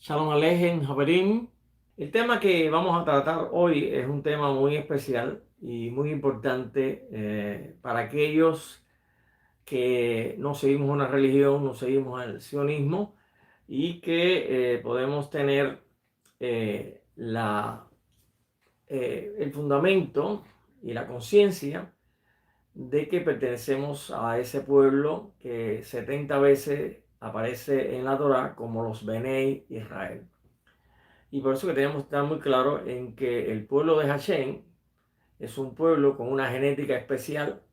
Shalom Alejem, Haberim. El tema que vamos a tratar hoy es un tema muy especial y muy importante para aquellos que no seguimos una religión, no seguimos el sionismo y que podemos tener el fundamento y la conciencia de que pertenecemos a ese pueblo que 70 veces aparece en la Torá como los Benei Israel. Y por eso que tenemos que estar muy claro en que el pueblo de Hashem es un pueblo con una genética especial,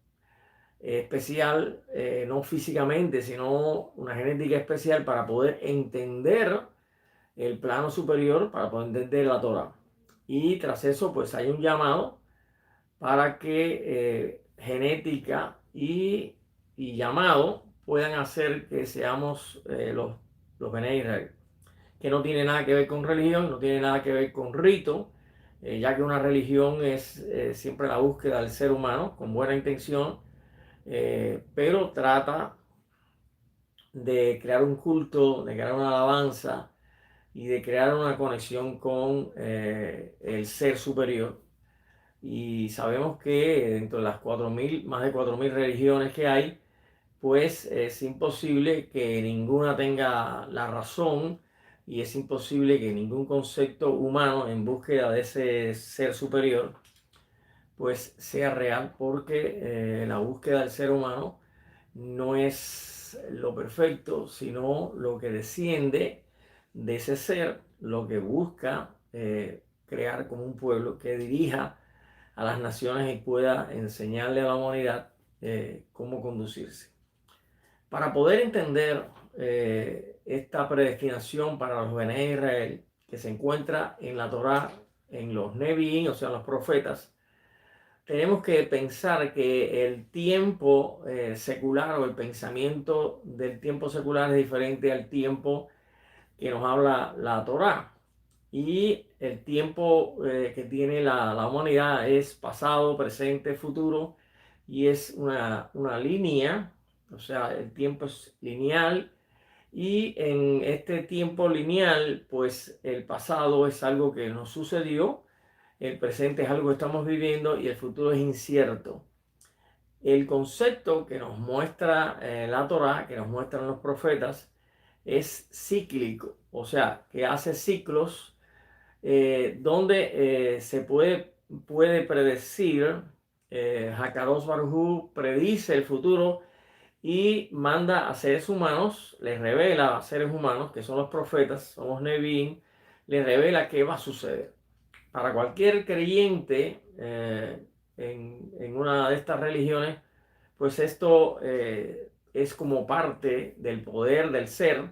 no físicamente, sino una genética especial para poder entender el plano superior, para poder entender la Torah. Y tras eso, pues hay un llamado para que genética y llamado puedan hacer que seamos los Bene Israel, que no tiene nada que ver con religión, no tiene nada que ver con rito, ya que una religión es siempre la búsqueda del ser humano con buena intención, pero trata de crear un culto, de crear una alabanza y de crear una conexión con el ser superior. Y sabemos que dentro de las 4.000, más de 4.000 religiones que hay, pues es imposible que ninguna tenga la razón y es imposible que ningún concepto humano en búsqueda de ese ser superior pues sea real, porque la búsqueda del ser humano no es lo perfecto, sino lo que desciende de ese ser, lo que busca crear como un pueblo que dirija a las naciones y pueda enseñarle a la humanidad cómo conducirse. Para poder entender esta predestinación para los Bene Israel, que se encuentra en la Torá, en los Nevi'im, o sea, los profetas, tenemos que pensar que el tiempo secular o el pensamiento del tiempo secular es diferente al tiempo que nos habla la Torá. Y el tiempo que tiene la humanidad es pasado, presente, futuro, y es una línea, o sea, el tiempo es lineal, y en este tiempo lineal, pues el pasado es algo que nos sucedió, el presente es algo que estamos viviendo y el futuro es incierto. El concepto que nos muestra la Torá, que nos muestran los profetas, es cíclico, o sea, que hace ciclos donde se puede predecir. Hakadosh Baruj Hu predice el futuro y manda a seres humanos, les revela a seres humanos, que son los profetas, son los Nevi'im, les revela qué va a suceder. Para cualquier creyente en una de estas religiones, pues esto es como parte del poder del ser,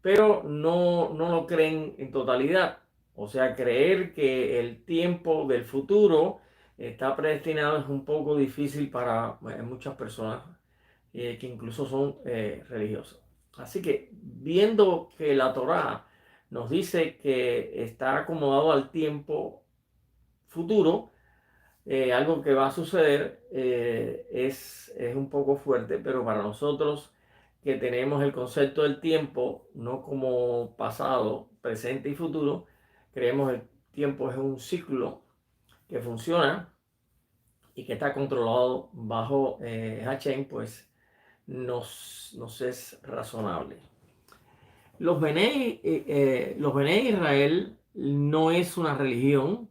pero no lo creen en totalidad. O sea, creer que el tiempo del futuro está predestinado es un poco difícil para muchas personas que incluso son religiosas. Así que viendo que la Torá nos dice que está acomodado al tiempo futuro, algo que va a suceder es un poco fuerte, pero para nosotros que tenemos el concepto del tiempo, no como pasado, presente y futuro, creemos el tiempo es un ciclo que funciona y que está controlado bajo Hashem, pues nos es razonable. Los Bene Israel no es una religión,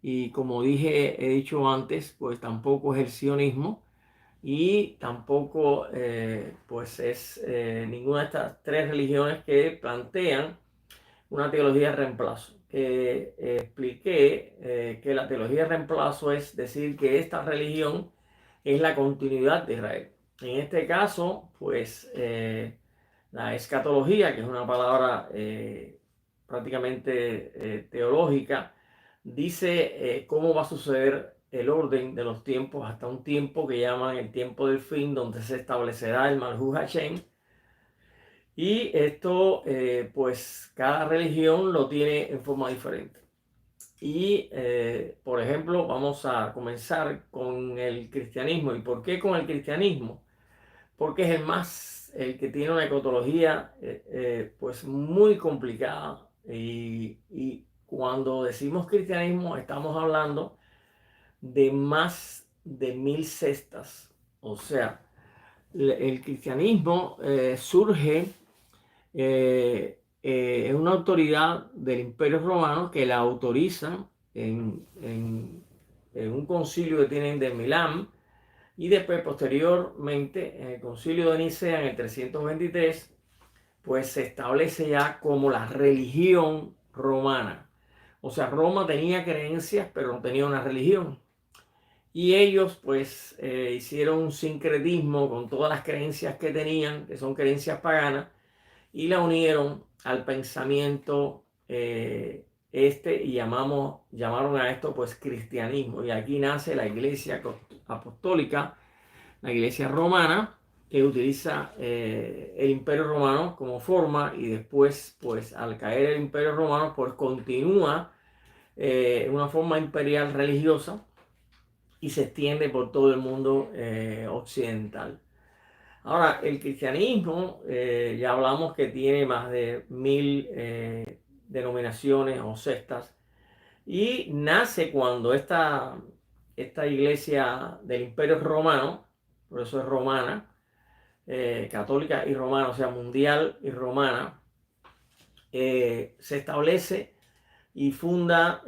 y como he dicho antes, pues tampoco es el sionismo y tampoco pues es ninguna de estas tres religiones que plantean una teología de reemplazo. Expliqué que la teología de reemplazo es decir que esta religión es la continuidad de Israel. En este caso, pues la escatología, que es una palabra prácticamente teológica, dice cómo va a suceder el orden de los tiempos hasta un tiempo que llaman el tiempo del fin, donde se establecerá el Malhut Hashem. Y esto, pues cada religión lo tiene en forma diferente. Y, por ejemplo, vamos a comenzar con el cristianismo. ¿Y por qué con el cristianismo? porque es el que tiene una ecotología pues muy complicada. Y cuando decimos cristianismo, estamos hablando de más de 1000 sectas. O sea, el cristianismo surge en una autoridad del Imperio Romano que la autoriza en un concilio que tienen de Milán, y después posteriormente en el concilio de Nicea en el 323 pues se establece ya como la religión romana. O sea, Roma tenía creencias pero no tenía una religión. Y ellos pues hicieron un sincretismo con todas las creencias que tenían, que son creencias paganas, y la unieron al pensamiento y llamaron a esto pues cristianismo. Y aquí nace la iglesia apostólica, la iglesia romana, que utiliza el imperio romano como forma, y después pues al caer el imperio romano pues continúa en una forma imperial religiosa y se extiende por todo el mundo occidental. Ahora, el cristianismo, ya hablamos que tiene más de 1000 denominaciones o sectas, y nace cuando esta iglesia del Imperio Romano, por eso es romana, católica y romana, o sea, mundial y romana, se establece y funda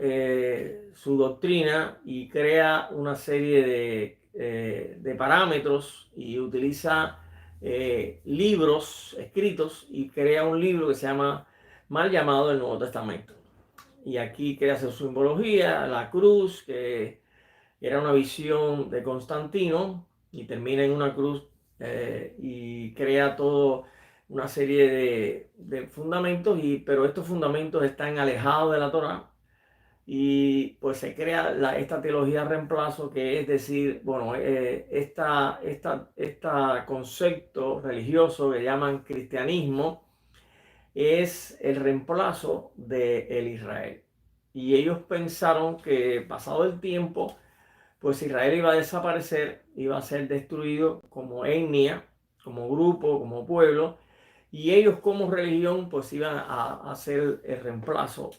su doctrina y crea una serie de parámetros y utiliza libros escritos, y crea un libro que se llama mal llamado el Nuevo Testamento. Y aquí crea su simbología, la cruz, que era una visión de Constantino y termina en una cruz, y crea todo una serie de fundamentos, pero estos fundamentos están alejados de la Torá, y pues se crea esta teología de reemplazo, que es decir, bueno, este concepto religioso que llaman cristianismo es el reemplazo del Israel. Y ellos pensaron que pasado el tiempo, pues Israel iba a desaparecer, iba a ser destruido como etnia, como grupo, como pueblo, y ellos como religión pues iban a ser el reemplazo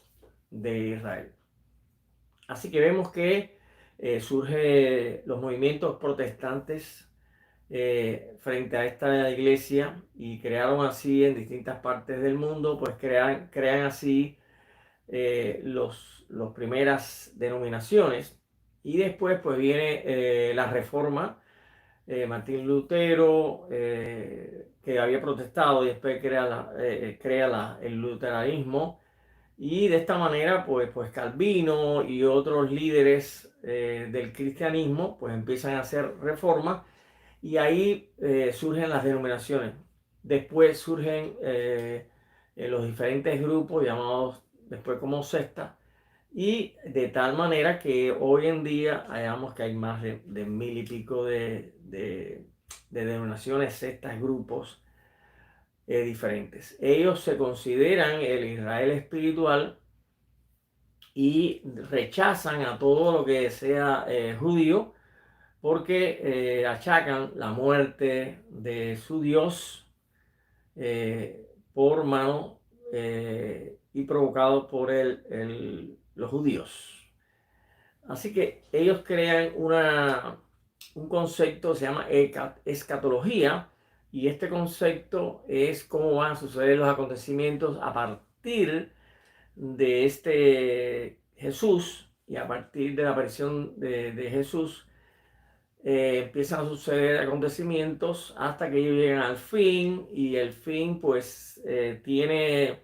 de Israel. Así que vemos que surgen los movimientos protestantes frente a esta iglesia, y crearon así en distintas partes del mundo, pues crean así los primeras denominaciones. Y después pues viene la Reforma, Martín Lutero, que había protestado, y después crea el luteranismo. Y de esta manera pues Calvino y otros líderes del cristianismo pues empiezan a hacer reformas, y ahí surgen las denominaciones. Después surgen los diferentes grupos llamados después como sectas, y de tal manera que hoy en día hallamos que hay más de 1000 y pico de denominaciones, sectas, grupos diferentes. Ellos se consideran el Israel espiritual y rechazan a todo lo que sea judío, porque achacan la muerte de su Dios por mano y provocado por los judíos. Así que ellos crean un concepto que se llama escatología, y este concepto es cómo van a suceder los acontecimientos a partir de este Jesús, y a partir de la aparición de Jesús empiezan a suceder acontecimientos hasta que ellos llegan al fin, y el fin pues tiene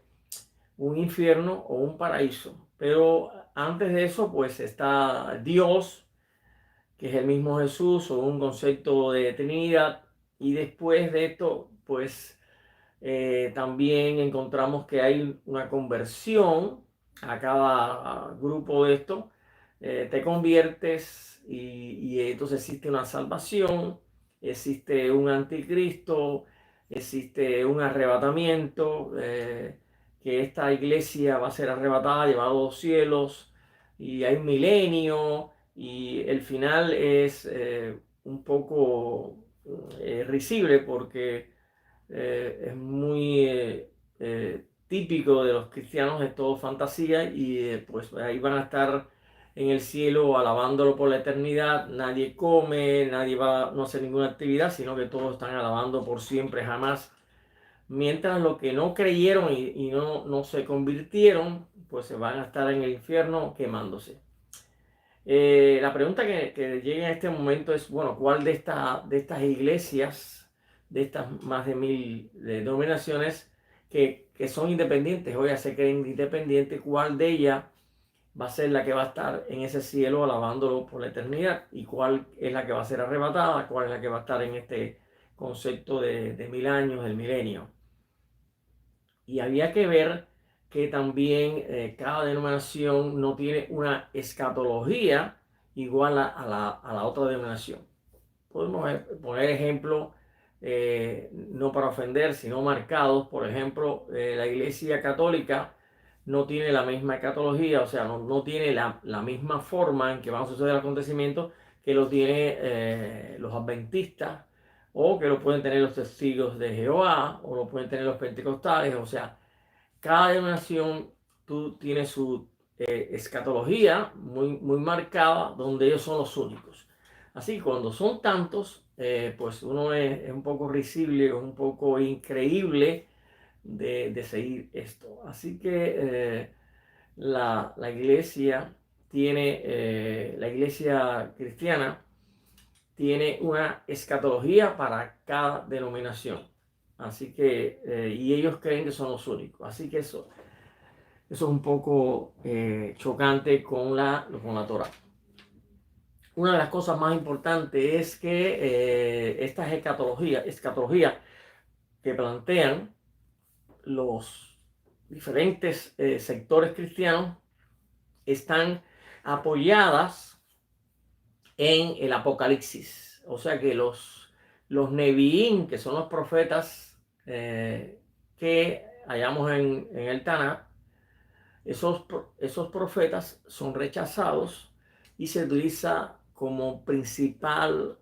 un infierno o un paraíso. Pero antes de eso pues está Dios, que es el mismo Jesús, o un concepto de Trinidad. Y después de esto pues también encontramos que hay una conversión a cada grupo de esto. Te conviertes y entonces existe una salvación, existe un anticristo, existe un arrebatamiento, que esta iglesia va a ser arrebatada, llevada a los cielos, y hay un milenio, y el final es un poco risible porque es muy típico de los cristianos, es todo fantasía y pues ahí van a estar en el cielo alabándolo por la eternidad. Nadie come, nadie va, no hace ninguna actividad, sino que todos están alabando por siempre, jamás. Mientras los que no creyeron y no se convirtieron, pues se van a estar en el infierno quemándose. La pregunta que llega en este momento es, bueno, ¿cuál de estas iglesias, de estas más de 1000 denominaciones que son independientes, hoy ya se creen independientes, cuál de ellas va a ser la que va a estar en ese cielo alabándolo por la eternidad? ¿Y cuál es la que va a ser arrebatada? ¿Cuál es la que va a estar en este concepto de 1000 años, del milenio? Y había que ver que también cada denominación no tiene una escatología igual a la otra denominación. Podemos poner ejemplos, no para ofender, sino marcados. Por ejemplo, la Iglesia Católica no tiene la misma escatología, o sea, no tiene la misma forma en que van a suceder acontecimientos que lo tiene los adventistas, o que lo pueden tener los testigos de Jehová, o lo pueden tener los pentecostales. O sea, cada denominación tú tienes su escatología muy marcada, donde ellos son los únicos. Así que cuando son tantos, pues uno es un poco risible, un poco increíble de seguir esto. Así que la iglesia la iglesia cristiana tiene una escatología para cada denominación. Así que, y ellos creen que son los únicos. Así que eso es un poco chocante con la Torah. Una de las cosas más importantes es que estas escatologías que plantean los diferentes sectores cristianos están apoyadas en el Apocalipsis. O sea que los Neviín, que son los profetas que hallamos en el Tanakh, esos profetas son rechazados y se utiliza como principal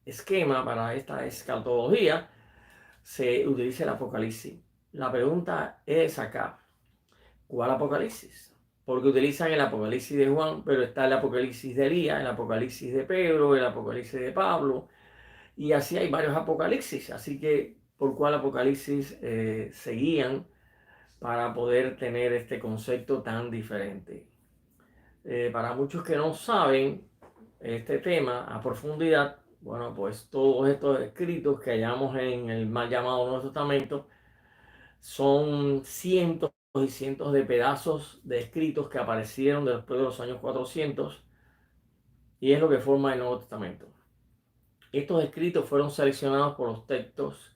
esquema para esta escatología, se utiliza el Apocalipsis. La pregunta es acá, ¿cuál Apocalipsis? Porque utilizan el Apocalipsis de Juan, pero está el Apocalipsis de Elías, el Apocalipsis de Pedro, el Apocalipsis de Pablo, y así hay varios Apocalipsis. Así que, ¿por cuál Apocalipsis seguían para poder tener este concepto tan diferente? Para muchos que no saben este tema a profundidad, bueno, pues todos estos escritos que hallamos en el mal llamado Nuevo Testamento son cientos y cientos de pedazos de escritos que aparecieron después de los años 400, y es lo que forma el Nuevo Testamento. Estos escritos fueron seleccionados por los textos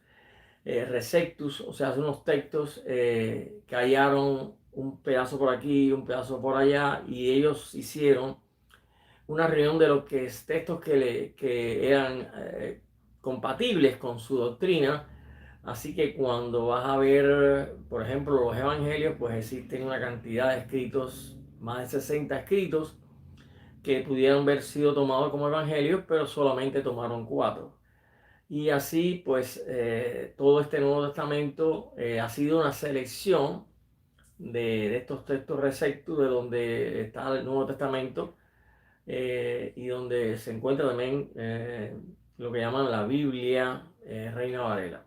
receptus, o sea, unos textos que hallaron un pedazo por aquí, un pedazo por allá, y ellos hicieron una reunión de los textos que eran compatibles con su doctrina. Así que cuando vas a ver, por ejemplo, los evangelios, pues existen una cantidad de escritos, más de 60 escritos, que pudieron haber sido tomados como evangelios, pero solamente tomaron 4. Y así, pues, todo este Nuevo Testamento ha sido una selección de estos textos receptus, de donde está el Nuevo Testamento, y donde se encuentra también lo que llaman la Biblia Reina Valera.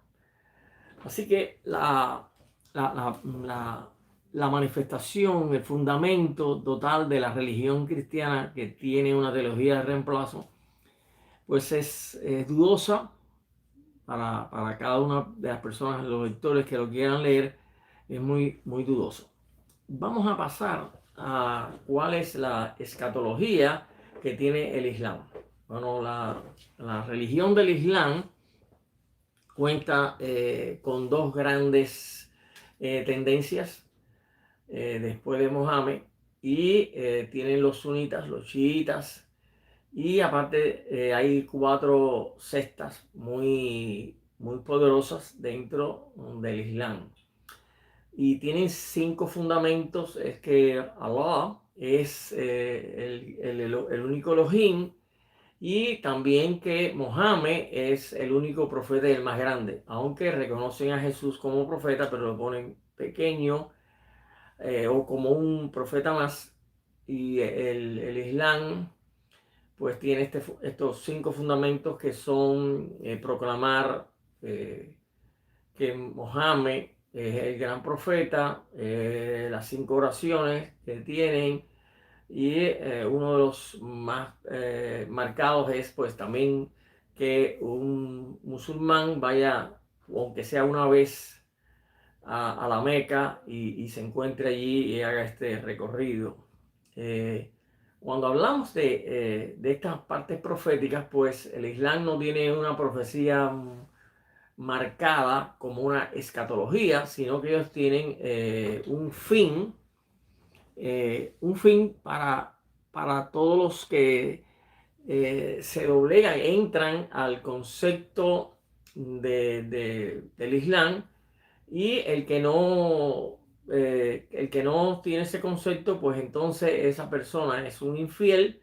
Así que la manifestación, el fundamento total de la religión cristiana, que tiene una teología de reemplazo, pues es dudosa para cada una de las personas, los lectores que lo quieran leer, es muy dudoso. Vamos a pasar a cuál es la escatología que tiene el Islam. Bueno, la religión del Islam cuenta con dos grandes tendencias después de Mohammed, y tienen los sunitas, los chiitas, y aparte hay 4 sectas muy poderosas dentro del Islam. Y tienen 5 fundamentos. Es que Allah es el único Elohim, y también que Mohammed es el único profeta y el más grande, aunque reconocen a Jesús como profeta, pero lo ponen pequeño o como un profeta más. Y el Islam pues tiene estos 5 fundamentos que son proclamar que Mohammed es el gran profeta, las 5 oraciones que tienen, y uno de los más marcados es pues también que un musulmán vaya, aunque sea una vez, a la Meca y se encuentre allí y haga este recorrido. Eh, Cuando hablamos de estas partes proféticas, pues el Islam no tiene una profecía marcada como una escatología, sino que ellos tienen un fin para todos los que se doblegan, entran al concepto del Islam, y el que no tiene ese concepto, pues entonces esa persona es un infiel,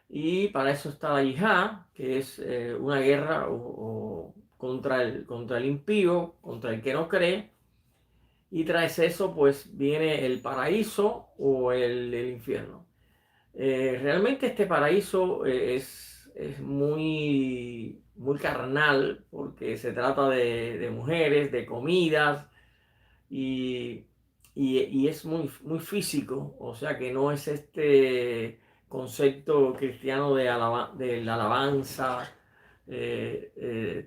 y para eso está la yihad, que es una guerra contra el impío, contra el que no cree, y tras eso pues viene el paraíso o el infierno. Realmente este paraíso es muy, muy carnal, porque se trata de mujeres, de comidas, y, y es muy, muy físico, o sea que no es este concepto cristiano de la alabanza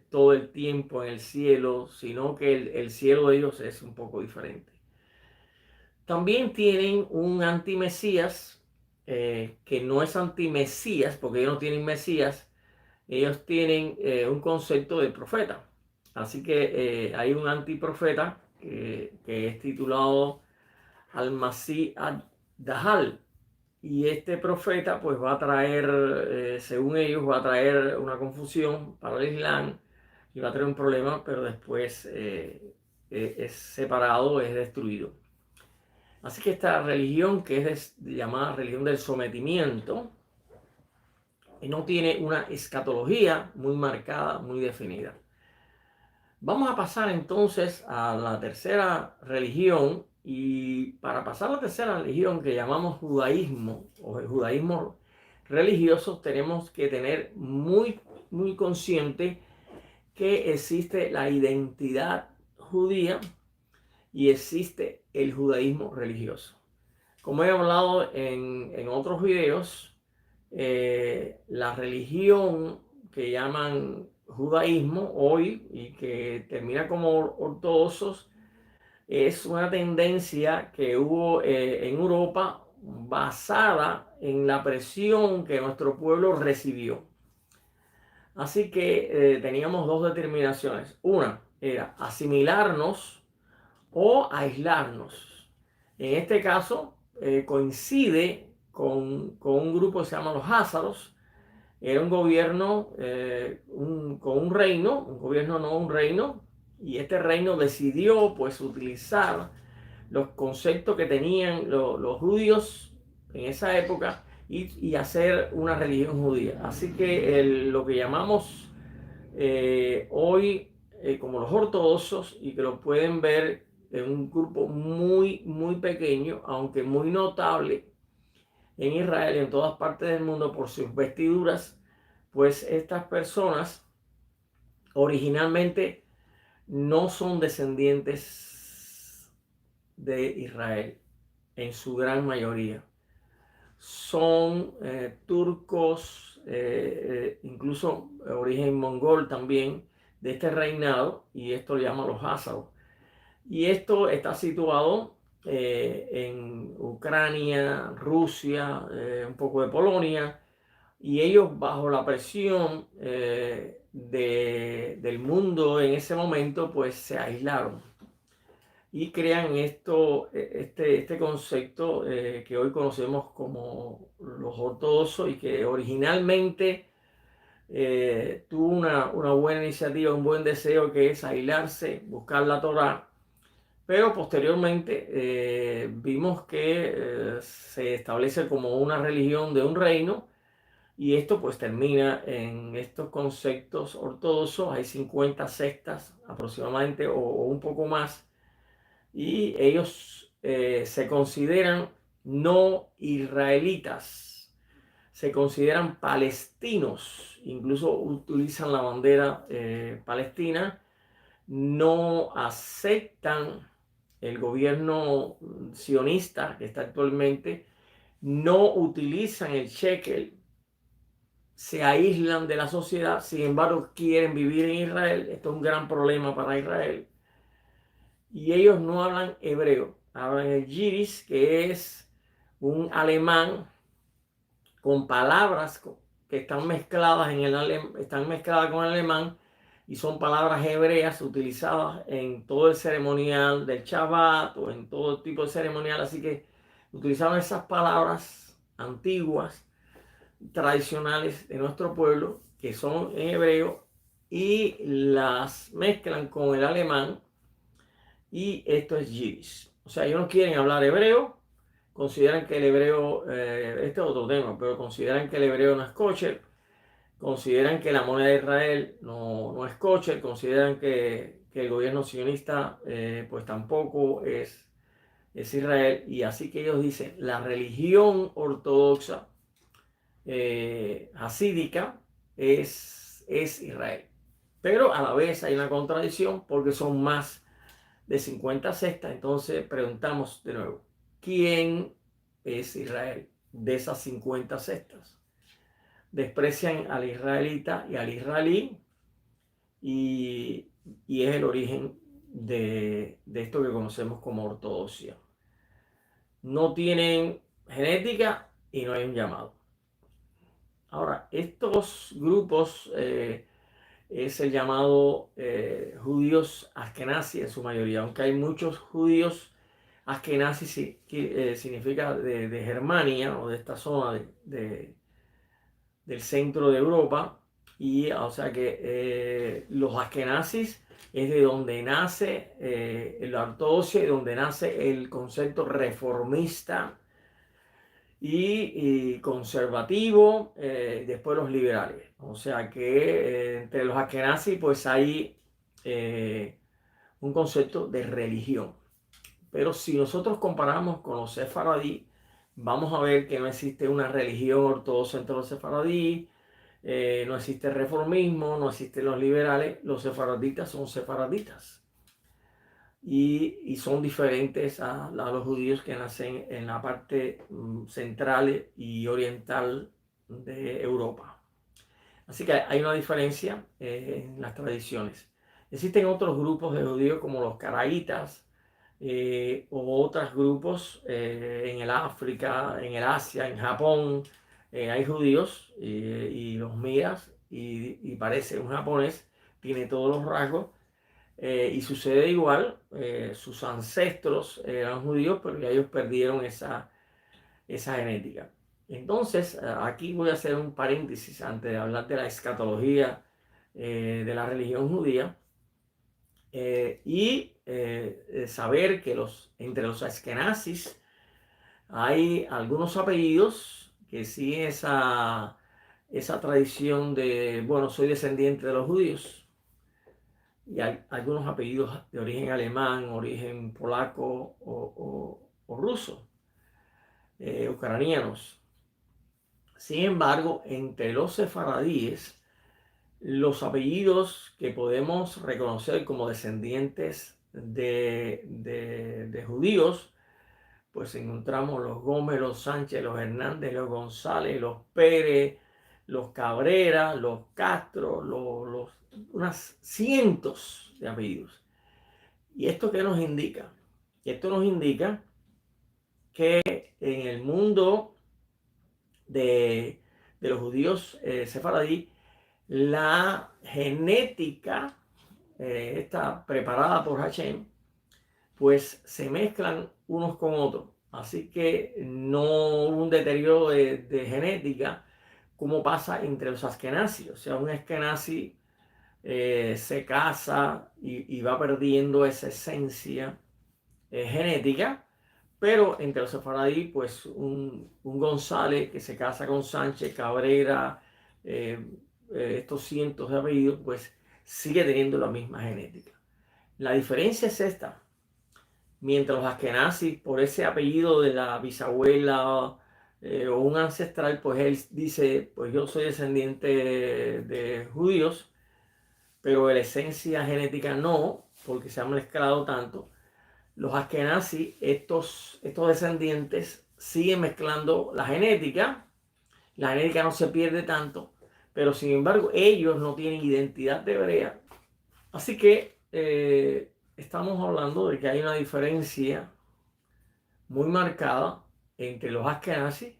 todo el tiempo en el cielo, sino que el cielo de ellos es un poco diferente. También tienen un antimesías, que no es antimesías, porque ellos no tienen mesías, ellos tienen un concepto de profeta. Así que hay un antiprofeta que es titulado Al-Masih ad-Dajjal. Y este profeta pues va a traer, según ellos, va a traer una confusión para el Islam y va a traer un problema, pero después es separado, es destruido. Así que esta religión, que es llamada religión del sometimiento, no tiene una escatología muy marcada, muy definida. Vamos a pasar entonces a la tercera religión, y para pasar a la tercera religión, que llamamos judaísmo o el judaísmo religioso, tenemos que tener muy, muy consciente que existe la identidad judía y existe el judaísmo religioso. Como he hablado en otros videos, la religión que llaman judaísmo hoy y que termina como ortodoxos es una tendencia que hubo en Europa, basada en la presión que nuestro pueblo recibió. Así que teníamos 2 determinaciones. Una era asimilarnos o aislarnos. En este caso coincide con un grupo que se llama los Házaros. Era un gobierno con un reino, un gobierno no un reino, y este reino decidió pues utilizar los conceptos que tenían los judíos en esa época y hacer una religión judía. Así que lo que llamamos hoy como los ortodoxos, y que lo pueden ver en un grupo muy, muy pequeño, aunque muy notable en Israel y en todas partes del mundo por sus vestiduras, pues estas personas originalmente no son descendientes de Israel, en su gran mayoría. Son turcos, incluso origen mongol también, de este reinado, y esto lo llaman los Házaros. Y esto está situado en Ucrania, Rusia, un poco de Polonia, y ellos, bajo la presión del mundo en ese momento, pues se aislaron y crean este concepto que hoy conocemos como los ortodoxos, y que originalmente tuvo una buena iniciativa, un buen deseo, que es aislarse, buscar la Torá, pero posteriormente vimos que se establece como una religión de un reino, Y esto pues termina en estos conceptos ortodoxos. Hay 50 sectas aproximadamente o un poco más. Y ellos se consideran no israelitas, se consideran palestinos, incluso utilizan la bandera palestina, no aceptan el gobierno sionista que está actualmente, no utilizan el shekel, se aíslan de la sociedad, sin embargo quieren vivir en Israel. Esto es un gran problema para Israel. Y ellos no hablan hebreo, hablan el yiddish, que es un alemán con palabras que están mezcladas están mezcladas con el alemán, y son palabras hebreas utilizadas en todo el ceremonial del Shabbat o en todo tipo de ceremonial. Así que utilizaban esas palabras antiguas, tradicionales de nuestro pueblo, que son en hebreo, y las mezclan con el alemán, y esto es yiddish. O sea, ellos no quieren hablar hebreo, consideran que el hebreo, este es otro tema, pero consideran que el hebreo no es kosher, consideran que la moneda de Israel no es kosher, consideran que el gobierno sionista pues tampoco es Israel, y así que ellos dicen, la religión ortodoxa hasídica es Israel. Pero a la vez hay una contradicción porque son más de 50 sectas. Entonces preguntamos de nuevo, ¿quién es Israel de esas 50 sectas? Desprecian al israelita y al israelí, y, y es el origen de esto que conocemos como ortodoxia. No tienen genética y no hay un llamado. Ahora, estos grupos es el llamado judíos askenazí en su mayoría, aunque hay muchos judíos askenazí, que significa de Germania o de esta zona del centro de Europa. Y o sea que los askenazis es de donde nace la ortodoxia y donde nace el concepto reformista y conservativo, después los liberales. O sea que entre los askenazis pues hay un concepto de religión. Pero si nosotros comparamos con los sefaradí, vamos a ver que no existe una religión ortodoxa entre los sefaradí, no existe reformismo, no existen los liberales. Los sefaraditas son sefaraditas. Y son diferentes a los judíos que nacen en la parte central y oriental de Europa. Así que hay una diferencia en las tradiciones. Existen otros grupos de judíos como los caraítas, o otros grupos en el África, en el Asia, en Japón. Hay judíos y los miras y parece un japonés, tiene todos los rasgos. Y sucede igual, sus ancestros eran judíos, pero ya ellos perdieron esa genética. Entonces, aquí voy a hacer un paréntesis antes de hablar de la escatología de la religión judía, y saber que entre los askenazis hay algunos apellidos que siguen esa tradición de, bueno, soy descendiente de los judíos. Y hay algunos apellidos de origen alemán, origen polaco o ruso, ucranianos. Sin embargo, entre los sefaradíes, los apellidos que podemos reconocer como descendientes de judíos, pues encontramos los Gómez, los Sánchez, los Hernández, los González, los Pérez, los Cabrera, los Castro, unas cientos de apellidos. ¿Y esto qué nos indica? Esto nos indica que en el mundo de los judíos sefaradí, la genética está preparada por Hashem, pues se mezclan unos con otros. Así que no hubo un deterioro de genética como pasa entre los askenazis. O sea, un askenazi se casa y va perdiendo esa esencia genética, Pero entre los sefaradí, pues un González que se casa con Sánchez, Cabrera, eh, estos cientos de apellidos, pues sigue teniendo la misma genética. La diferencia es esta. Mientras los askenazis, por ese apellido de la bisabuela o un ancestral, pues él dice, pues yo soy descendiente de judíos, pero de la esencia genética no, porque se han mezclado tanto. Los askenazis, estos descendientes, siguen mezclando la genética no se pierde tanto, pero sin embargo ellos no tienen identidad de hebrea. Así que estamos hablando de que hay una diferencia muy marcada entre los askenazis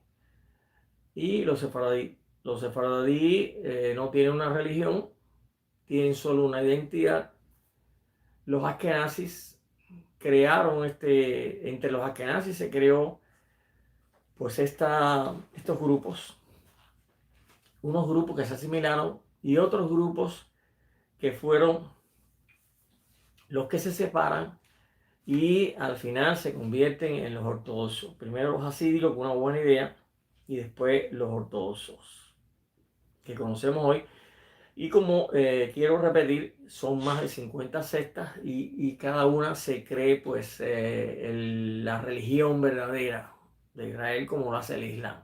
y los sefaradí. Los sefaradí no tienen una religión, tienen solo una identidad. Los askenazis crearon entre los askenazis se creó pues estos grupos, unos grupos que se asimilaron y otros grupos que fueron los que se separan y al final se convierten en los ortodoxos. Primero los hasídicos, con una buena idea, y después los ortodoxos, que conocemos hoy. Y como quiero repetir, son más de 50 sectas y cada una se cree pues la religión verdadera de Israel como lo hace el Islam.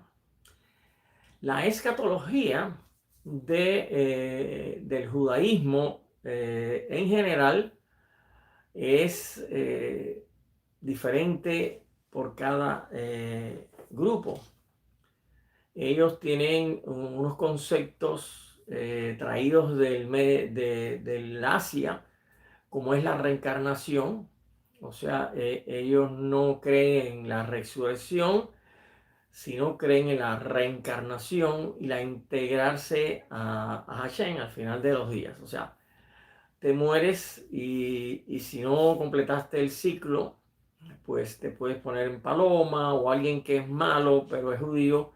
La escatología del judaísmo en general es diferente por cada grupo. Ellos tienen unos conceptos traídos del Asia, como es la reencarnación. O sea, ellos no creen en la resurrección, sino creen en la reencarnación y la integrarse a Hashem al final de los días. O sea, te mueres y si no completaste el ciclo, pues te puedes poner en paloma, o alguien que es malo pero es judío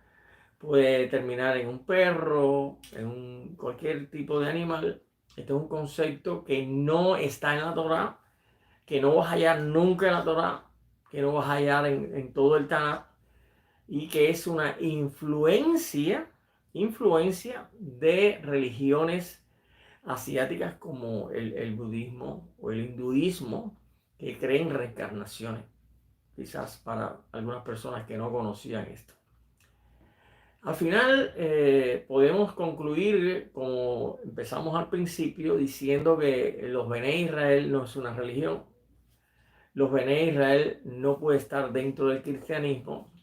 puede terminar en un perro, cualquier tipo de animal. Este es un concepto que no está en la Torá, que no vas a hallar nunca en la Torá, que no vas a hallar en todo el Tanakh, y que es una influencia de religiones asiáticas como el budismo o el hinduismo, que creen reencarnaciones, quizás para algunas personas que no conocían esto. Al final podemos concluir, como empezamos al principio, diciendo que los Bené Israel no es una religión. Los Bené Israel no puede estar dentro del cristianismo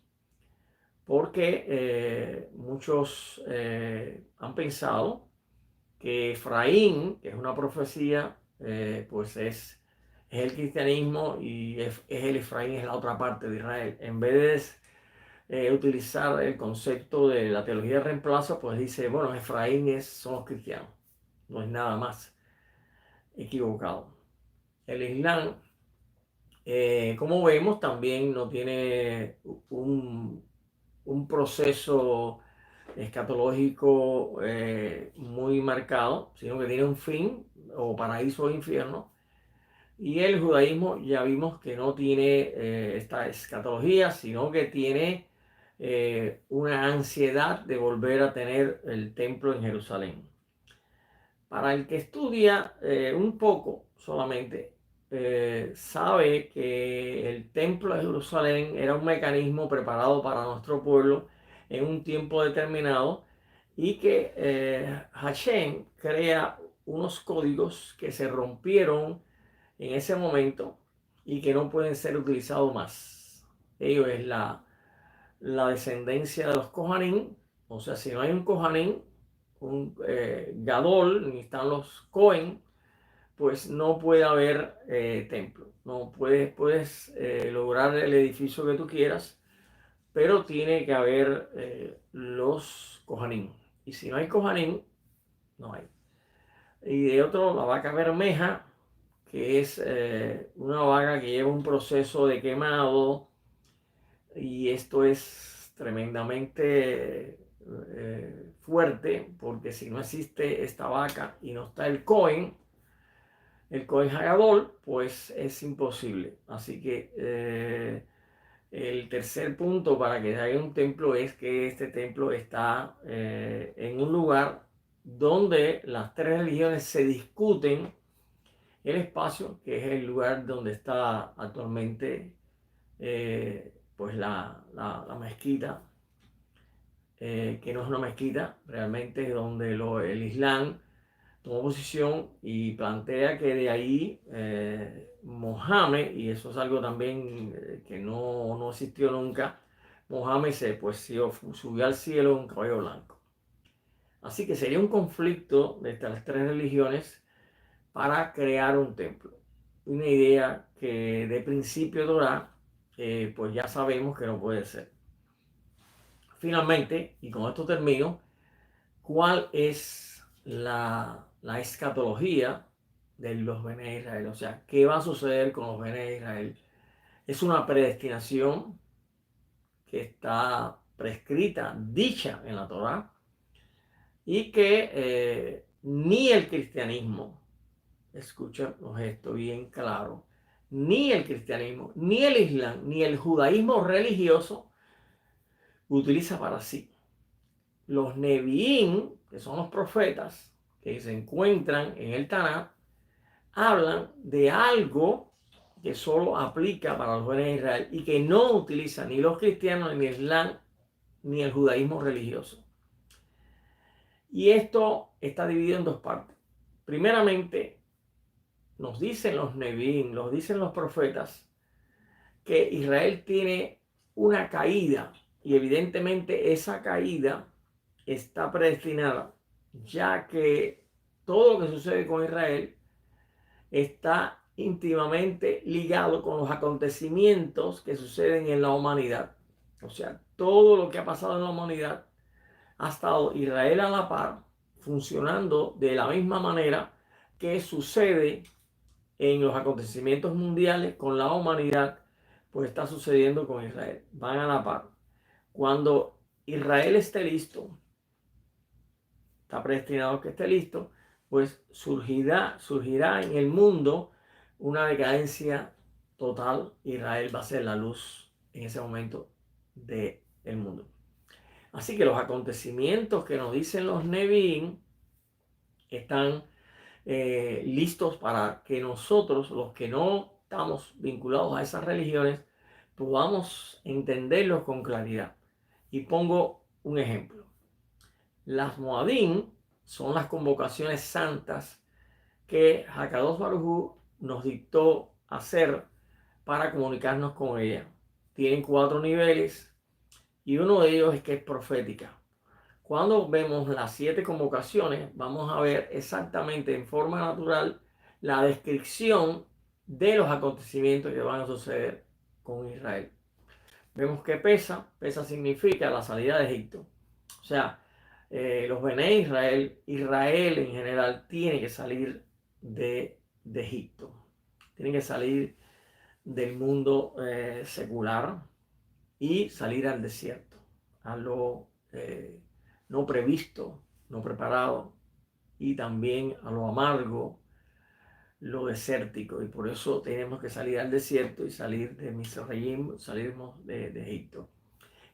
porque muchos han pensado que Efraín, que es una profecía, pues es el cristianismo, y es el Efraín, es la otra parte de Israel. En vez de utilizar el concepto de la teología de reemplazo, pues dice, bueno, Efraín son los cristianos, no es nada más equivocado. El Islam, como vemos, también no tiene un proceso escatológico muy marcado, sino que tiene un fin, o paraíso o infierno. Y el judaísmo ya vimos que no tiene esta escatología, sino que tiene una ansiedad de volver a tener el templo en Jerusalén. Para el que estudia un poco solamente, sabe que el templo de Jerusalén era un mecanismo preparado para nuestro pueblo en un tiempo determinado, y que Hashem crea unos códigos que se rompieron en ese momento y que no pueden ser utilizados más. Ello es la descendencia de los Kohanim. O sea, si no hay un Kohanim, un Gadol, ni están los Cohen, pues no puede haber templo. No puedes lograr el edificio que tú quieras, pero tiene que haber los Kohanim. Y si no hay Kohanim, no hay. Y de otro, la vaca bermeja, que es una vaca que lleva un proceso de quemado, y esto es tremendamente fuerte, porque si no existe esta vaca y no está el Cohen Hagadol, pues es imposible. Así que tercer punto para que haya un templo es que este templo está en un lugar donde las tres religiones se discuten el espacio, que es el lugar donde está actualmente pues la mezquita, que no es una mezquita, realmente es donde el Islam tomó posición y plantea que de ahí Mohammed, y eso es algo también que no existió nunca, Mohammed pues, subió al cielo en un caballo blanco. Así que sería un conflicto de estas tres religiones para crear un templo. Una idea que de principio Torah, pues ya sabemos que no puede ser. Finalmente, y con esto termino, ¿cuál es la escatología de los Bene Israel? O sea, ¿qué va a suceder con los Bene Israel? Es una predestinación que está prescrita, dicha en la Torá, y que ni el cristianismo, escúchanos esto bien claro, ni el cristianismo, ni el islam, ni el judaísmo religioso utiliza para sí. Los Nevi'im, que son los profetas que se encuentran en el Tanakh, hablan de algo que solo aplica para los jóvenes de Israel y que no utilizan ni los cristianos, ni el Islam, ni el judaísmo religioso. Y esto está dividido en dos partes. Primeramente, nos dicen los Nevi'im, nos dicen los profetas, que Israel tiene una caída y evidentemente esa caída está predestinada, ya que todo lo que sucede con Israel está íntimamente ligado con los acontecimientos que suceden en la humanidad. O sea, todo lo que ha pasado en la humanidad ha estado Israel a la par, funcionando de la misma manera que sucede en los acontecimientos mundiales con la humanidad, pues está sucediendo con Israel. Van a la par. Cuando Israel esté listo, está predestinado que esté listo, pues surgirá en el mundo una decadencia total. Israel va a ser la luz en ese momento del mundo. Así que los acontecimientos que nos dicen los Nevi'im están listos para que nosotros, los que no estamos vinculados a esas religiones, podamos entenderlos con claridad. Y pongo un ejemplo. Las Moadim son las convocaciones santas que Hakadosh Baruj Hu nos dictó hacer para comunicarnos con ella. Tienen 4 niveles y uno de ellos es que es profética. Cuando vemos las 7 convocaciones, vamos a ver exactamente en forma natural la descripción de los acontecimientos que van a suceder con Israel. Vemos que Pesa significa la salida de Egipto. O sea, los Bené Israel en general tiene que salir de Egipto. Tiene que salir del mundo secular y salir al desierto, a lo no previsto, no preparado, y también a lo amargo, lo desértico. Y por eso tenemos que salir al desierto y salir de Misraim, salimos de Egipto.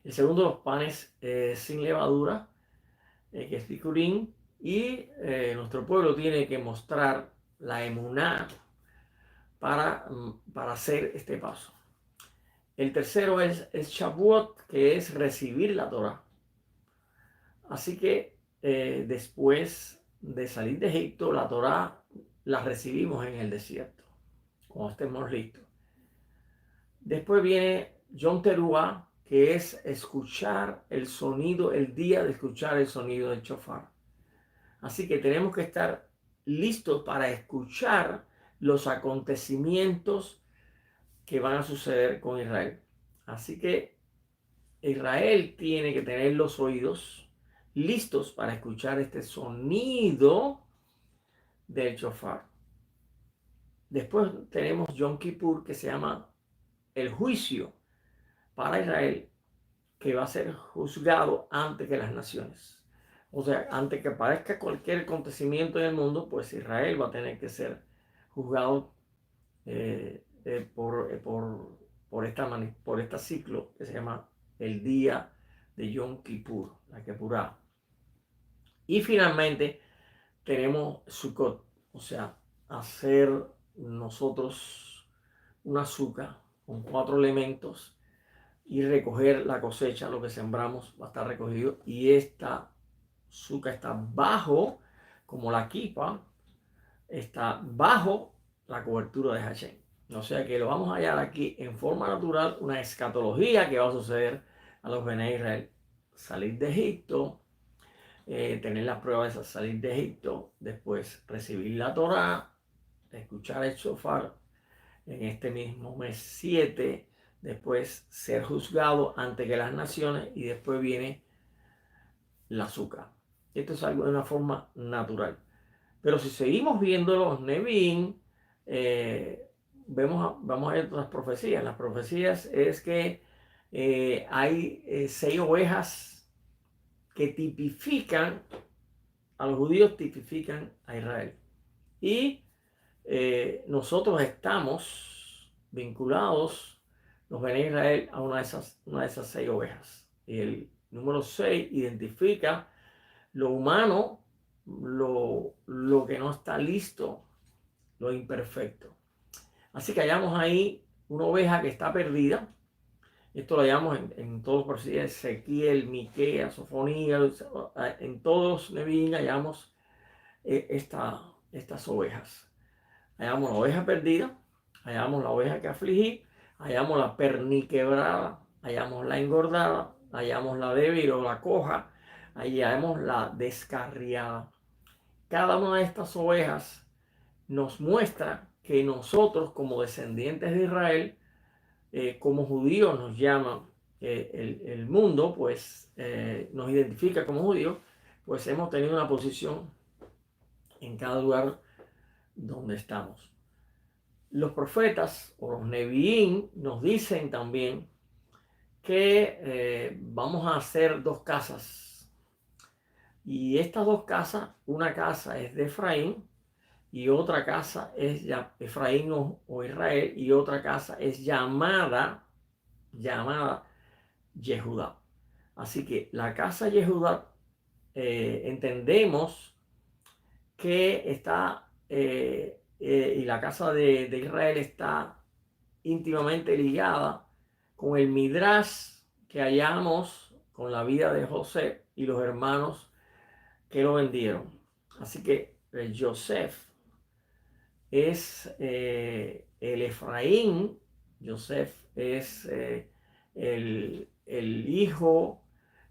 El segundo, los panes sin levadura, que es Bikurim, y nuestro pueblo tiene que mostrar la emuná para hacer este paso. El tercero es Shavuot, que es recibir la Torah. Así que después de salir de Egipto, la Torah la recibimos en el desierto, cuando estemos listos. Después viene Yom Teruah, que es escuchar el sonido, el día de escuchar el sonido del shofar. Así que tenemos que estar listos para escuchar los acontecimientos que van a suceder con Israel. Así que Israel tiene que tener los oídos listos para escuchar este sonido del shofar. Después tenemos Yom Kippur, que se llama el juicio para Israel, que va a ser juzgado antes que las naciones. O sea, antes que aparezca cualquier acontecimiento en el mundo, pues Israel va a tener que ser juzgado por por este ciclo que se llama el día de Yom Kippur, la Kepurá. Y finalmente tenemos Sukkot, o sea, hacer nosotros un azúcar con 4 elementos y recoger la cosecha, lo que sembramos va a estar recogido, y esta azúcar está bajo, como la kipa, está bajo la cobertura de Hashem. O sea que lo vamos a hallar aquí en forma natural, una escatología que va a suceder a los Bene Israel. Salir de Egipto, tener las pruebas de salir de Egipto, después recibir la Torá, escuchar el shofar en este mismo mes 7, después ser juzgado ante que las naciones y después viene la azúcar. Esto es algo de una forma natural. Pero si seguimos viendo los Nevi'im, vamos a ver otras profecías. Las profecías es que hay 6 ovejas que tipifican a los judíos, tipifican a Israel. Y nosotros estamos vinculados, los Bene Israel, a una de esas 6 ovejas. Y el número 6 identifica lo humano, lo que no está listo, lo imperfecto. Así que hallamos ahí una oveja que está perdida. Esto lo hallamos en todos los profecías, Ezequiel, Miqueas, Sofonías, en todos Nevi'im hallamos estas ovejas. Hallamos la oveja perdida, hallamos la oveja que afligí, hallamos la perniquebrada, hallamos la engordada, hallamos la débil o la coja, hallamos la descarriada. Cada una de estas ovejas nos muestra que nosotros, como descendientes de Israel, como judíos nos llama el mundo, pues nos identifica como judíos, pues hemos tenido una posición en cada lugar donde estamos. Los profetas o los Nevi'im nos dicen también que vamos a hacer 2 casas. Y estas 2 casas, una casa es de Efraín y otra casa es Efraín o Israel, y otra casa es llamada Yehudá. Así que la casa Yehudá, entendemos que está, y la casa de Israel está íntimamente ligada con el Midrash que hallamos con la vida de José y los hermanos que lo vendieron. Así que Joseph es el Efraín. Joseph es el hijo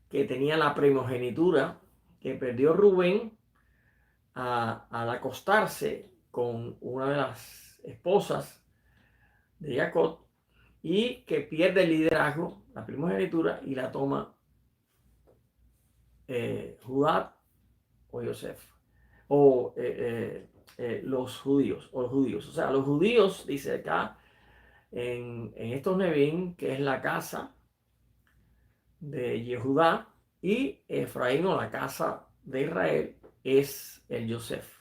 que tenía la primogenitura que perdió Rubén al acostarse con una de las esposas de Jacob, y que pierde el liderazgo, la primogenitura, y la toma Judá o Joseph o los judíos. O sea, los judíos, dice acá en estos Nevi'im, que es la casa de Yehudá, y Efraín o la casa de Israel es el Joseph.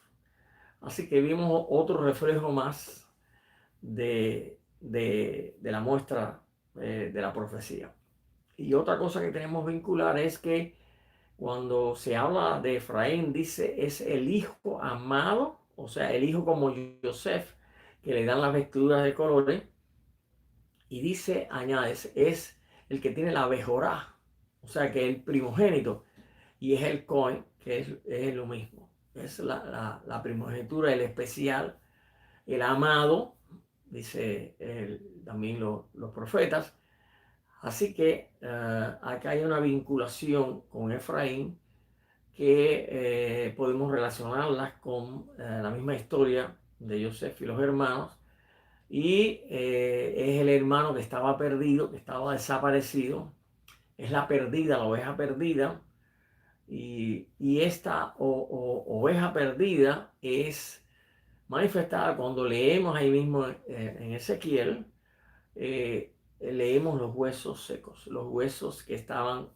Así que vimos otro reflejo más de la muestra de la profecía. Y otra cosa que tenemos vincular es que cuando se habla de Efraín, dice es el hijo amado, o sea, el hijo como Joseph, que le dan las vestiduras de colores. Y dice, añades, es el que tiene la Bejorá, o sea, que es el primogénito, y es el Cohen, que es lo mismo. Es la primogenitura, el especial, el amado, dice también los profetas. Así que acá hay una vinculación con Efraín que podemos relacionarlas con la misma historia de Joseph y los hermanos. Y es el hermano que estaba perdido, que estaba desaparecido. Es la perdida, la oveja perdida. Y esta oveja perdida es manifestada cuando leemos ahí mismo en Ezequiel. Leemos los huesos secos, los huesos que estaban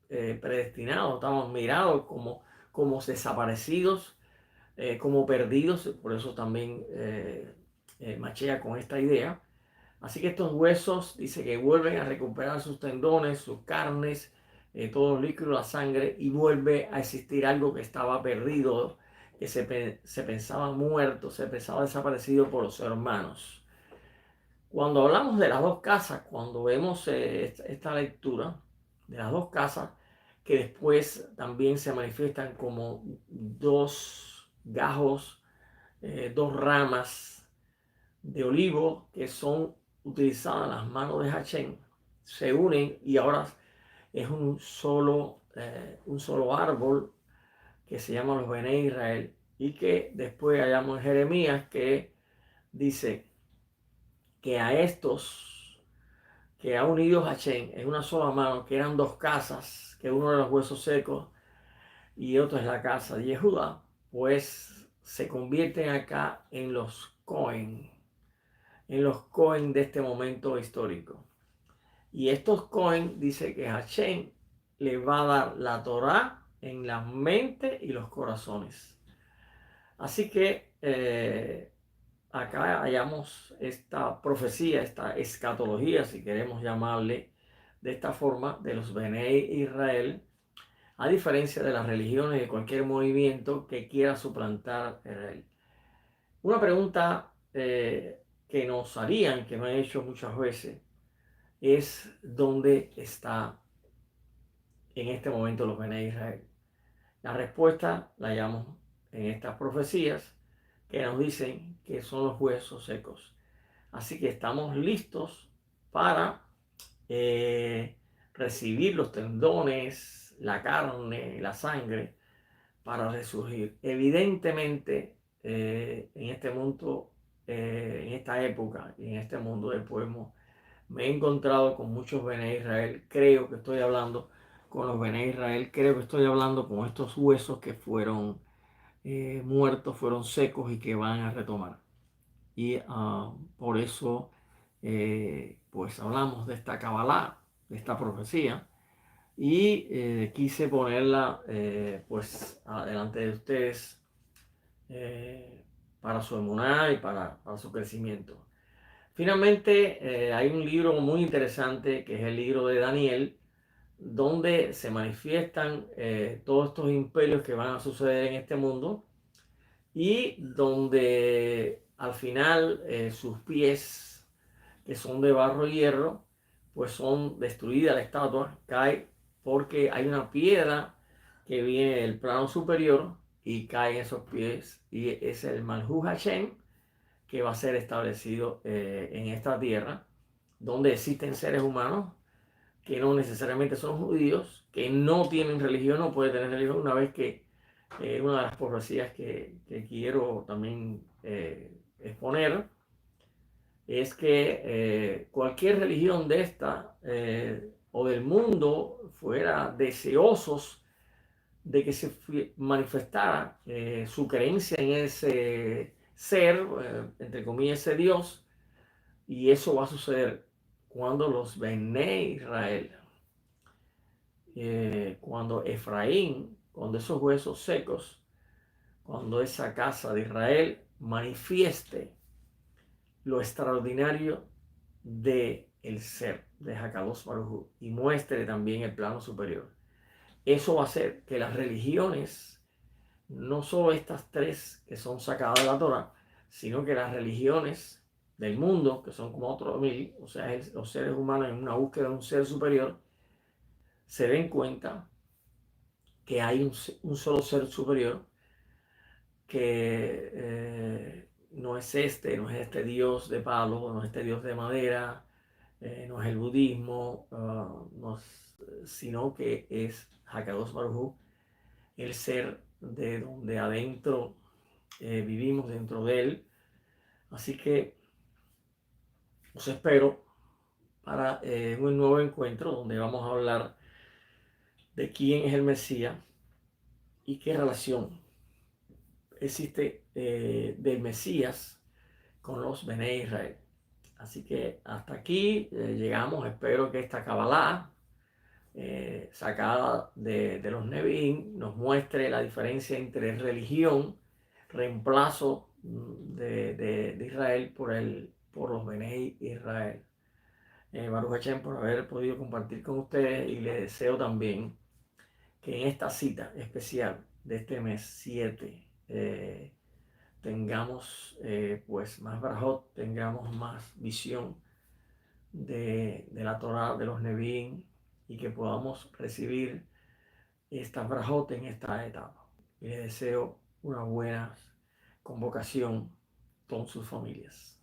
predestinados, estaban mirados como desaparecidos, como perdidos. Por eso también machea con esta idea. Así que estos huesos, dice que vuelven a recuperar sus tendones, sus carnes, todo el líquido, la sangre, y vuelve a existir algo que estaba perdido, que se pensaba muerto, se pensaba desaparecido por los hermanos. Cuando hablamos de las dos casas, cuando vemos esta lectura de las dos casas, que después también se manifiestan como dos gajos, dos ramas de olivo que son utilizadas en las manos de Hachén, se unen y ahora es un solo árbol que se llama los Bené Israel, y que después hallamos en Jeremías que dice que a estos que ha unido Hachén en una sola mano, que eran dos casas, que uno de los huesos secos y otro es la casa de Judá, pues se convierten acá en los Cohen de este momento histórico. Y estos Cohen dice que Hashem le va a dar la Torá en la mente y los corazones. Así que acá hallamos esta profecía, esta escatología, si queremos llamarle de esta forma, de los Bené Israel, a diferencia de las religiones, de cualquier movimiento que quiera suplantar a Israel. Una pregunta que nos harían, que me han hecho muchas veces, es dónde está en este momento los Bené Israel. La respuesta la hallamos en estas profecías que nos dicen que son los huesos secos. Así que estamos listos para recibir los tendones, la carne, la sangre, para resurgir. Evidentemente, en este mundo, en esta época y en este mundo del pueblo, me he encontrado con muchos Bené Israel. Creo que estoy hablando con los Bené Israel. Creo que estoy hablando con estos huesos que fueron muertos, fueron secos y que van a retomar. Y por eso, pues hablamos de esta Kabbalah, de esta profecía. Y quise ponerla, pues, delante de ustedes para su emuná y para su crecimiento. Finalmente, hay un libro muy interesante que es el libro de Daniel, donde se manifiestan todos estos imperios que van a suceder en este mundo y donde al final sus pies, que son de barro y hierro, pues son destruidas, la estatua cae porque hay una piedra que viene del plano superior y cae en esos pies, y es el Malhut Hashem, que va a ser establecido en esta tierra, donde existen seres humanos que no necesariamente son judíos, que no tienen religión, no puede tener religión, una vez que una de las profecías que quiero también exponer es que cualquier religión de esta o del mundo fuera deseosos de que se manifestara su creencia en ese ser, entre comillas, ese Dios, y eso va a suceder cuando los Bené Israel, cuando Efraín, cuando esos huesos secos, cuando esa casa de Israel manifieste lo extraordinario de el ser de Hakadosh Baruj Hu y muestre también el plano superior. Eso va a hacer que las religiones, no solo estas tres que son sacadas de la Torah, sino que las religiones del mundo, que son como otros mil, o sea, los seres humanos en una búsqueda de un ser superior, se den cuenta que hay un solo ser superior, que no es este Dios de palo, no es este Dios de madera, no es el budismo, sino que es Hakadosh Baruj Hu, el ser de donde adentro vivimos, dentro de él. Así que os espero para un nuevo encuentro donde vamos a hablar de quién es el Mesías y qué relación existe del Mesías con los Bené Israel. Así que hasta aquí llegamos. Espero que esta Kabbalah sacada de los Nevi'im nos muestre la diferencia entre religión, reemplazo de Israel por el por los Benei Israel. Baruch Hashem por haber podido compartir con ustedes, y les deseo también que en esta cita especial de este mes 7 tengamos pues más brajot, tengamos más visión de la Torah, de los Nevi'im, y que podamos recibir estas brajot en esta etapa. Y les deseo una buena convocación con sus familias.